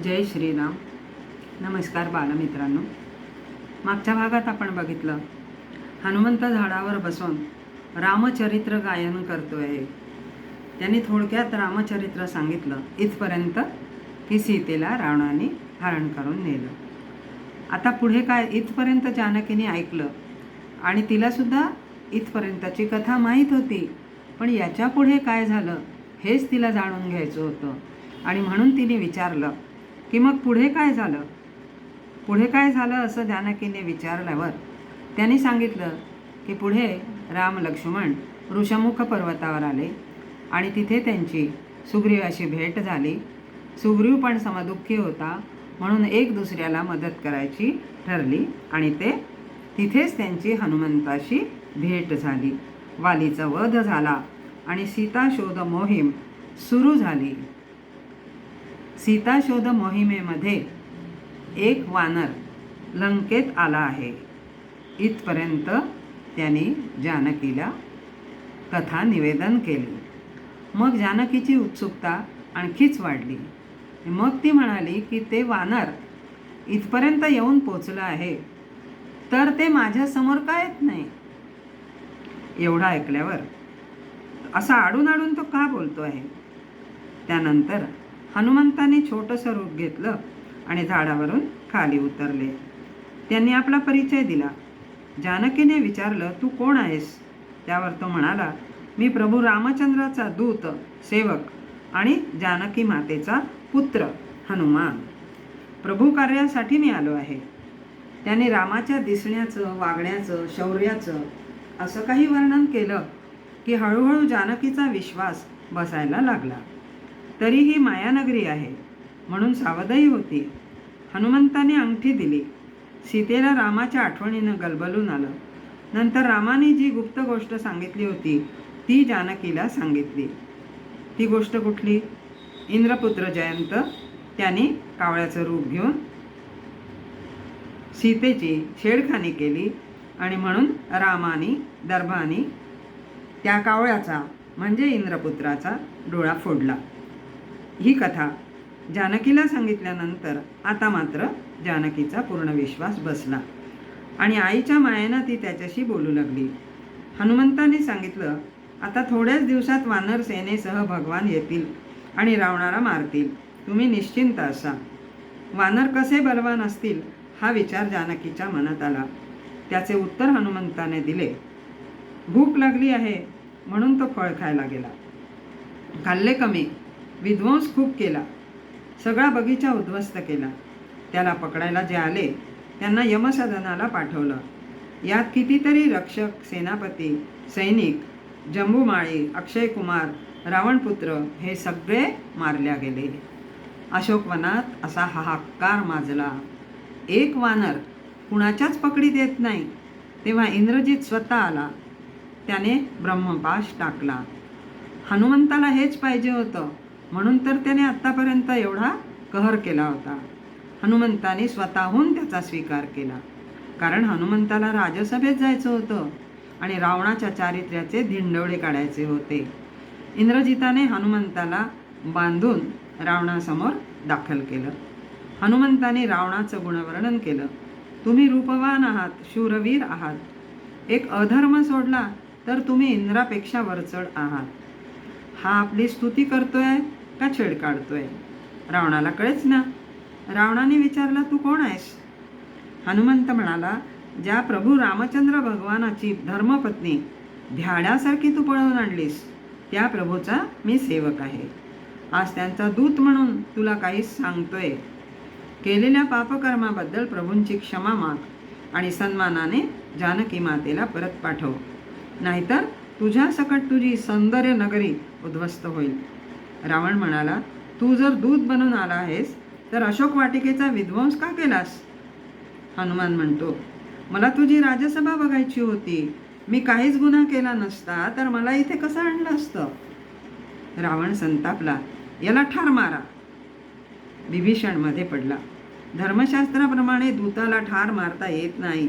जय श्रीराम. नमस्कार बालमित्रांनो. मागच्या भागात आपण बघितलं हनुमंत झाडावर बसून रामचरित्र गायन करतो आहे. त्यांनी थोडक्यात रामचरित्र सांगितलं इथपर्यंत की सीतेला रावणाने हरण करून नेलं. आता पुढे काय इथपर्यंत जानकीने ऐकलं आणि तिलासुद्धा इथपर्यंतची कथा माहीत होती, पण याच्या पुढे काय झालं हेच तिला जाणून घ्यायचं होतं. आणि म्हणून तिने विचारलं की मग पुढे काय झालं. पुढे काय झालं असं जानकीने विचारल्यावर त्यांनी सांगितलं की पुढे राम लक्ष्मण ऋषमुख पर्वतावर आले आणि तिथे त्यांची सुग्रीवाशी भेट झाली. सुग्रीव पण समदुःखी होता म्हणून एक दुसऱ्याला मदत करायची ठरली आणि तिथेच त्यांची हनुमंताशी भेट झाली. वालीचा वध झाला आणि सीताशोध मोहीम सुरू झाली. सीताशोध मोहिमेमध्ये एक वानर लंकेत आला आहे. इथपर्यंत त्यांनी जानकीला कथा निवेदन केली. मग जानकीची उत्सुकता आणखीच वाढली. मग ती म्हणाली की ते वानर इथपर्यंत येऊन पोचलं आहे तर ते माझ्यासमोर का येत नाही. एवढं ऐकल्यावर असा आडून तो का बोलतो आहे. त्यानंतर हनुमंताने छोटंसं रूप घेतलं आणि झाडावरून खाली उतरले. त्यांनी आपला परिचय दिला. जानकीने विचारलं, तू कोण आहेस. त्यावर तो म्हणाला, मी प्रभू रामचंद्राचा दूत, सेवक आणि जानकी मातेचा पुत्र हनुमान. प्रभू कार्यासाठी मी आलो आहे. त्याने रामाच्या दिसण्याचं, वागण्याचं, शौर्याचं असं काही वर्णन केलं की हळूहळू जानकीचा विश्वास बसायला लागला. तरी ही मायानगरी आहे म्हणून सावधही होती. हनुमंताने अंगठी दिली. सीतेला रामाच्या आठवणीनं गलबलून आलं. नंतर रामाने जी गुप्त गोष्ट सांगितली होती ती जानकीला सांगितली. ती गोष्ट कुठली. इंद्रपुत्र जयंत त्याने कावळ्याचं रूप घेऊन सीतेची छेडखानी केली आणि म्हणून रामाने दर्भाने त्या कावळ्याचा म्हणजे इंद्रपुत्राचा डोळा फोडला. ही कथा जानकीला सांगितल्यानंतर आता मात्र जानकीचा पूर्ण विश्वास बसला आणि आईच्या मायेनं ती त्याच्याशी बोलू लागली. हनुमंताने सांगितलं, आता थोड्याच दिवसात वानर सेनेसह भगवान येतील आणि रावणाला मारतील. तुम्ही निश्चिंत असा. वानर कसे बलवान असतील हा विचार जानकीच्या मनात आला. त्याचे उत्तर हनुमंताने दिले, भूक लागली आहे म्हणून तो फळ खायला गेला. खाल्ले कमी, विध्वंस खूप केला, सगळा बगीचा उद्ध्वस्त केला. त्याला पकडायला जे आले त्यांना यमसदनाला पाठवलं. यात कितीतरी रक्षक, सेनापती, सैनिक, जंबूमाळी, अक्षयकुमार, रावणपुत्र हे सगळे मारल्या गेले. अशोकवनात असा हाहाकार माजला. एक वानर कुणाच्याच पकडीत येत नाही. तेव्हा इंद्रजित स्वतः आला. त्याने ब्रह्मपाश टाकला. हनुमंताला हेच पाहिजे होतं म्हणून तर त्याने आत्तापर्यंत एवढा कहर केला होता. हनुमंताने स्वतःहून त्याचा स्वीकार केला. कारण हनुमंताला राजसभेत जायचं होतं आणि रावणाच्या चारित्र्याचे धिंडवडे काढायचे होते. इंद्रजिताने हनुमंताला बांधून रावणासमोर दाखल केलं. हनुमंताने रावणाचं गुणवर्णन केलं. तुम्ही रूपवान आहात, शूरवीर आहात. एक अधर्म सोडला तर तुम्ही इंद्रापेक्षा वरचढ आहात. हा आपली स्तुती करतोय का छेड काढतोय. रावणाला कळेच ना. रावणाने विचारलं, तू कोण आहेस. हनुमंत म्हणाला, ज्या प्रभू रामचंद्र भगवानाची धर्मपत्नी भ्याड्यासारखी तू पळवून आणलीस त्या प्रभूचा मी सेवक आहे. आज त्यांचा दूत म्हणून तुला काही सांगतोय. केलेल्या पापकर्माबद्दल प्रभूंची क्षमा माग आणि सन्मानाने जानकी मातेला परत पाठव, नाहीतर तुझ्या सकट तुझी सौंदर्य नगरी उद्ध्वस्त होईल. रावण म्हणाला, तू जर दूत बनून आला आहेस तर अशोक वाटिकेचा विध्वंस का केलास. हनुमान म्हणतो, मला तुझी राजसभा बघायची होती. मी काहीच गुन्हा केला नसता तर मला इथे कसं आणलं असतं. रावण संतापला, याला ठार मारा. विभीषण मध्ये पडला. धर्मशास्त्राप्रमाणे दूताला ठार मारता येत नाही.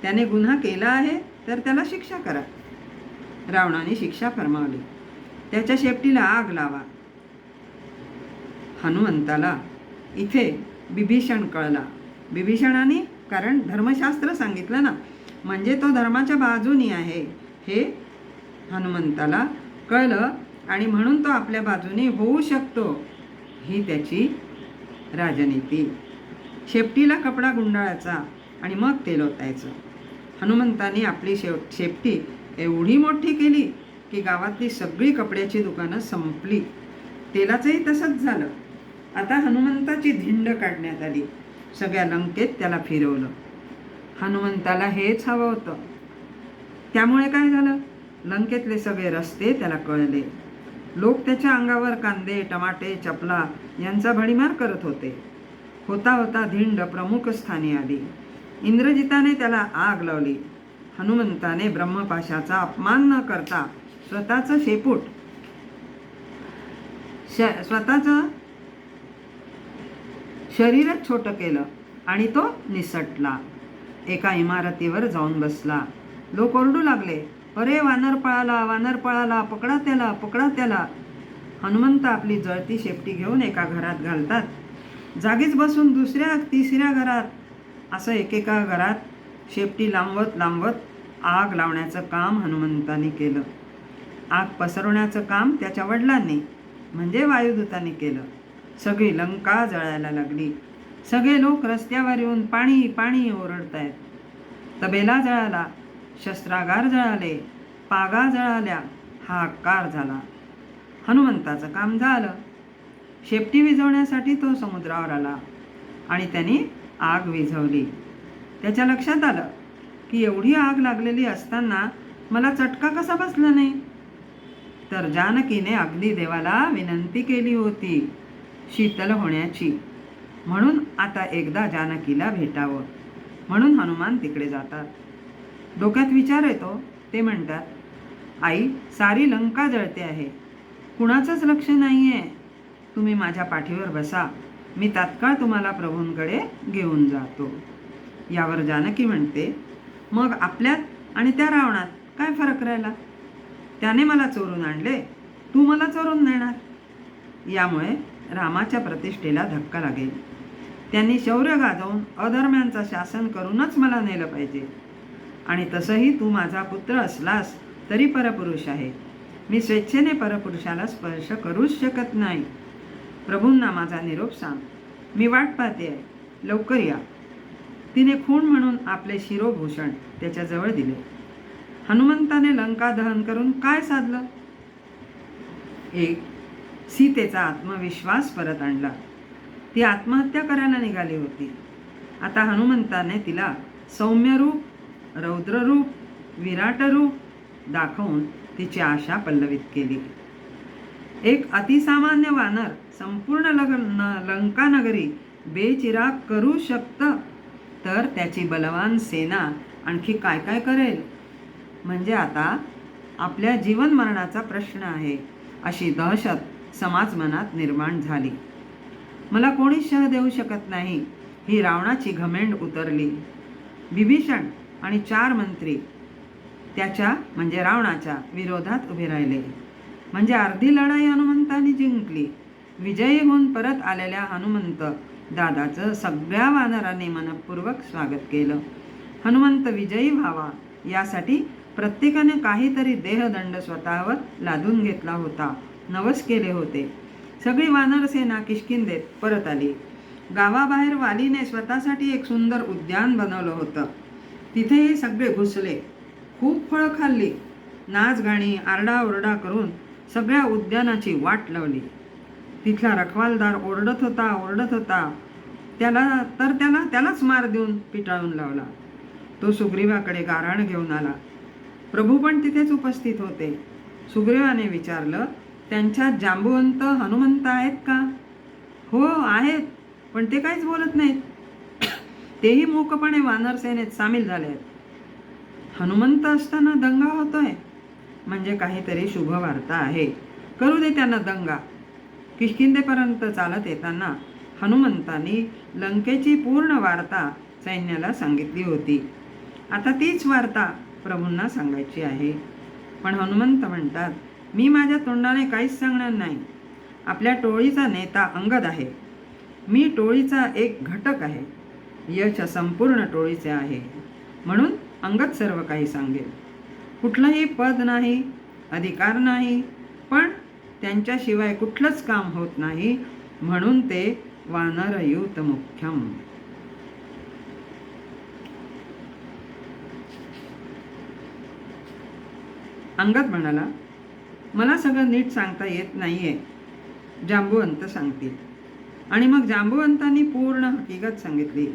त्याने गुन्हा केला आहे तर त्याला शिक्षा करा. रावणाने शिक्षा फरमावली. त्याच्या शेपटीला आग लावा. हनुमंताला इथे बिभीषण कळला. बिभीषणाने, कारण धर्मशास्त्र सांगितलं ना, म्हणजे तो धर्माच्या बाजूनी आहे हे हनुमंताला कळलं आणि म्हणून तो आपल्या बाजूने होऊ शकतो ही त्याची राजनीती. शेपटीला कपडा गुंडाळायचा आणि मग तेल ओतायचं. हनुमंताने आपली शेपटी एवढी मोठी केली की गावातली सगळी कपड्याची दुकानं संपली. तेलाचंही तसंच झालं. आता हनुमंताची धिंड काढण्यात आली. सगळ्या लंकेत त्याला फिरवलं. हनुमंताला हेच हवं होतं. त्यामुळे काय झालं? लंकेतले सगळे रस्ते त्याला कळले. लोक त्याच्या अंगावर कांदे, टमाटे, चपला यांचा भडीमार करत होते. होता होता धिंड प्रमुख स्थानी आली. इंद्रजिताने त्याला आग लावली. हनुमंताने ब्रह्मपाशाचा अपमान न करता स्वतःचं शेपूट स्वतःचं शरीरच छोटं केलं आणि तो निसटला. एका इमारतीवर जाऊन बसला. लोक ओरडू लागले, अरे वानर पळाला, वानर पळाला, पकडा त्याला, पकडा त्याला. हनुमंत आपली जळती शेपटी घेऊन एका घरात घालतात. जागीच बसून दुसऱ्या तिसऱ्या घरात असं एकेका घरात शेपटी लांबवत लांबवत आग लावण्याचं काम हनुमंताने केलं. आग पसरवण्याचं काम त्याच्या वडिलांनी म्हणजे वायुदूतांनी केलं. सगळी लंका जळायला लागली. सगळे लोक रस्त्यावर येऊन पाणी पाणी ओरडतायत. तबेला जळाला, शस्त्रागार जळाले, पागा जळाल्या, हाहाकार झाला. हनुमंताचं काम झालं. शेपटी विझवण्यासाठी तो समुद्रावर आला आणि त्याने आग विझवली. त्याच्या लक्षात आलं की एवढी आग लागलेली असताना मला चटका कसा बसला नाही. तर जानकीने अग्निदेवाला विनंती केली होती शीतल होण्याची, म्हणून आता एकदा जानकीला भेटावं. म्हणून हनुमान तिकडे जातात. डोक्यात विचार येतो. ते म्हणतात, आई, सारी लंका जळते आहे, कुणाचंच लक्ष नाही आहे. तुम्ही माझ्या पाठीवर बसा, मी तात्काळ तुम्हाला प्रभूंकडे घेऊन जातो. यावर जानकी म्हणते, मग आपल्यात आणि त्या रावणात काय फरक राहिला? त्याने मला चोरून आणले, तू मला चोरून नेणार. यामुळे रामाच्या प्रतिष्ठेला धक्का लागेल. त्यांनी शौर्य गाजवून अधर्म्यांचं शासन करूनच मला नेलं पाहिजे. आणि तसंही तू माझा पुत्र असलास तरी परपुरुष आहे. मी स्वेच्छेने परपुरुषाला स्पर्श करूच शकत नाही. प्रभूंना माझा निरोप सांग, मी वाट पाहते आहे, लवकर या. तिने खूण म्हणून आपले शिरोभूषण त्याच्याजवळ दिले. हनुमंताने लंका दहन करून काय साधलं? एक, सीतेचा आत्मविश्वास परत आणला. ती आत्महत्या करायला निघाली होती. आता हनुमंताने तिला सौम्य रूप, रौद्र रूप, विराट रूप दाखवून तिची आशा पल्लवित केली. एक अतिसामान्य वानर संपूर्ण लंका नगरी बेचिराग करू शकतं, तर त्याची बलवान सेना आणखी काय काय करेल? म्हणजे आता आपल्या जीवन मरणाचा प्रश्न आहे अशी दहशत समाज मनात निर्माण झाली. मला कोणीच शह देऊ शकत नाही ही रावणाची घमेंड उतरली. विभीषण आणि 4 मंत्री त्याच्या म्हणजे रावणाच्या विरोधात उभे राहिले. म्हणजे अर्धी लढाई हनुमंताने जिंकली. विजयी होऊन परत आलेल्या हनुमंत दादाचं सगळ्या वानरांनी मनपूर्वक स्वागत केलं. हनुमंत विजयी व्हावा यासाठी प्रत्येकाने काहीतरी देहदंड स्वतःवर लादून घेतला होता, नवस केले होते. सगळी वानरसेना किष्किंधेत परत आली. गावाबाहेर वालीने स्वतःसाठी एक सुंदर उद्यान बनवलं होतं. तिथेही सगळे घुसले. खूप फळं खाल्ली. नाचगाणी आरडाओरडा करून सगळ्या उद्यानाची वाट लावली. तिथला रखवालदार ओरडत होता. त्यालाच मार देऊन पिटाळून लावला. तो सुग्रीवाकडे गाऱ्हाण घेऊन आला. प्रभू पण तिथेच उपस्थित होते. सुग्रीवाने विचारलं, त्यांच्यात जांबुवंत हनुमंत आहेत का? हो आहेत, पण ते काहीच बोलत नाहीत. तेही मूकपणे वानरसेनेत सामील झाले आहेत. हनुमंत असताना दंगा होतोय म्हणजे काहीतरी शुभ वार्ता आहे. करू दे त्यांना दंगा. किष्किंधेपर्यंत चालत येताना हनुमंतांनी लंकेची पूर्ण वार्ता सैन्याला सांगितली होती. आता तीच वार्ता प्रभूंना सांगायची आहे. पण हनुमंत म्हणतात, मी माझ्या तोंडाने काहीच सांगणार नाही. आपल्या टोळीचा नेता अंगद आहे. मी टोळीचा एक घटक आहे. यश संपूर्ण टोळीचे आहे. म्हणून अंगद सर्व काही सांगेल. कुठलंही पद नाही, अधिकार नाही, पण त्यांच्याशिवाय कुठलंच काम होत नाही. म्हणून ते वानरयूत मुख्यम. अंगद म्हणाला, मला सगळं नीट सांगता येत नाहीये, जांबुवंत सांगतील. आणि मग जांबुवंतांनी पूर्ण हकीकत सांगितली.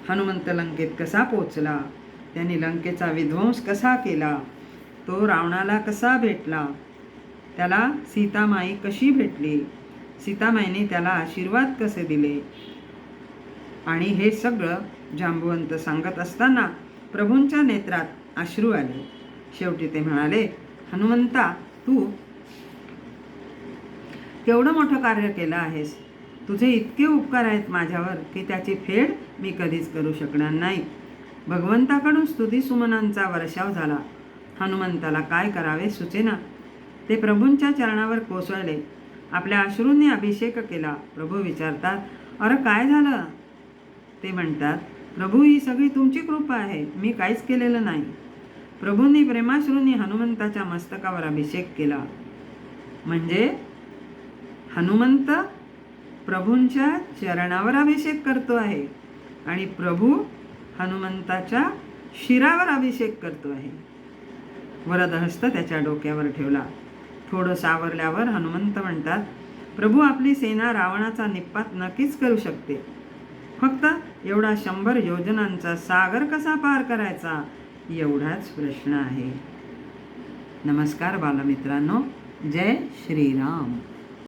हनुमंत लंकेत कसा पोचला, त्यांनी लंकेचा विध्वंस कसा केला, तो रावणाला कसा भेटला, त्याला सीतामाई कशी भेटली, सीतामाईने त्याला आशीर्वाद कसे दिले. आणि हे सगळं जांबुवंत सांगत असताना प्रभूंच्या नेत्रात अश्रू आले. शेवटी ते म्हणाले, हनुमंता, तू केवढं मोठं कार्य केलं आहेस. तुझे इतके उपकार आहेत माझ्यावर की त्याची फेड मी कधीच करू शकणार नाही. भगवंताकडून स्तुतिसुमनांचा वर्षाव झाला. हनुमंताला काय करावे सुचेना. ते प्रभूंच्या चरणावर कोसळले. आपल्या अश्रूंनी अभिषेक केला. प्रभू विचारतात, अरे काय झालं. ते म्हणतात, प्रभू, ही सगळी तुमची कृपा आहे, मी काहीच केलेलं नाही. प्रभूंनी प्रेमाश्रूंनी हनुमंताच्या मस्तकावर अभिषेक केला. म्हणजे हनुमंत प्रभूंच्या चरणावर अभिषेक करतो आहे आणि प्रभू हनुमंताच्या शिरावर अभिषेक करतो आहे. वरदहस्त त्याच्या डोक्यावर ठेवला. थोडं सावरल्यावर हनुमंत म्हणतात, प्रभू, आपली सेना रावणाचा निपात नक्कीच करू शकते. फक्त एवढा 100 योजनांचा सागर कसा पार करायचा, एवढाच प्रश्न आहे. नमस्कार बालमित्रांनो. जय श्रीराम.